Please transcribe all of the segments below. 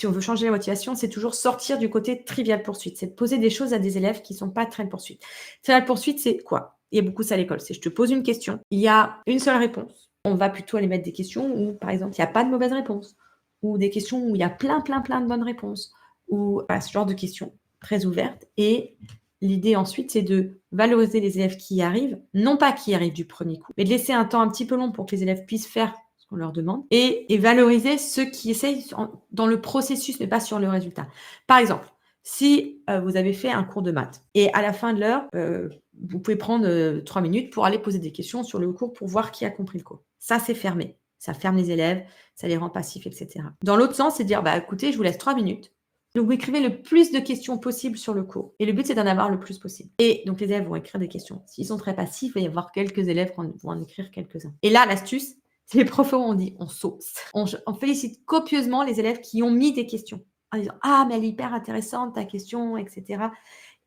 Si on veut changer la motivation, c'est toujours sortir du côté trivial poursuite. C'est de poser des choses à des élèves qui ne sont pas trivial poursuite. Trivial poursuite, c'est quoi? Il y a beaucoup ça à l'école. C'est je te pose une question, il y a une seule réponse. On va plutôt aller mettre des questions où, par exemple, il n'y a pas de mauvaise réponse. Ou des questions où il y a plein de bonnes réponses. Ou voilà, ce genre de questions très ouvertes. Et l'idée ensuite, c'est de valoriser les élèves qui y arrivent, non pas qui y arrivent du premier coup, mais de laisser un temps un petit peu long pour que les élèves puissent faire ce qu'on leur demande et valoriser ceux qui essayent dans le processus, mais pas sur le résultat. Par exemple, si vous avez fait un cours de maths et à la fin de l'heure, vous pouvez prendre 3 minutes pour aller poser des questions sur le cours pour voir qui a compris le cours. Ça, c'est fermé. Ça ferme les élèves, ça les rend passifs, etc. Dans l'autre sens, c'est de dire, bah, écoutez, je vous laisse 3 minutes. Donc, vous écrivez le plus de questions possible sur le cours. Et le but, c'est d'en avoir le plus possible. Et donc, les élèves vont écrire des questions. S'ils sont très passifs, il va y avoir quelques élèves qui vont en écrire quelques-uns. Et là, l'astuce, c'est les profs ont dit, on sauce. On félicite copieusement les élèves qui ont mis des questions. En disant, ah, mais elle est hyper intéressante, ta question, etc.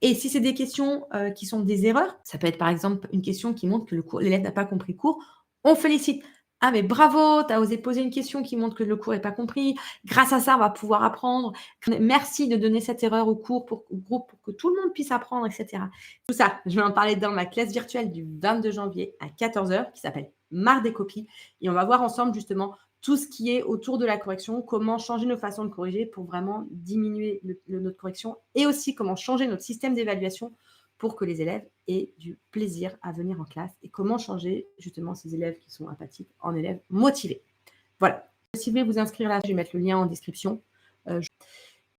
Et si c'est des questions qui sont des erreurs, ça peut être par exemple une question qui montre que l'élève n'a pas compris le cours, on félicite. Ah, mais bravo, tu as osé poser une question qui montre que le cours n'est pas compris. Grâce à ça, on va pouvoir apprendre. Merci de donner cette erreur au groupe pour que tout le monde puisse apprendre, etc. Tout ça, je vais en parler dans ma classe virtuelle du 22 janvier à 14h qui s'appelle Marre des copies. Et on va voir ensemble justement tout ce qui est autour de la correction, comment changer nos façons de corriger pour vraiment diminuer notre correction et aussi comment changer notre système d'évaluation pour que les élèves aient du plaisir à venir en classe et comment changer justement ces élèves qui sont apathiques en élèves motivés. Voilà. Si vous voulez vous inscrire là, je vais mettre le lien en description.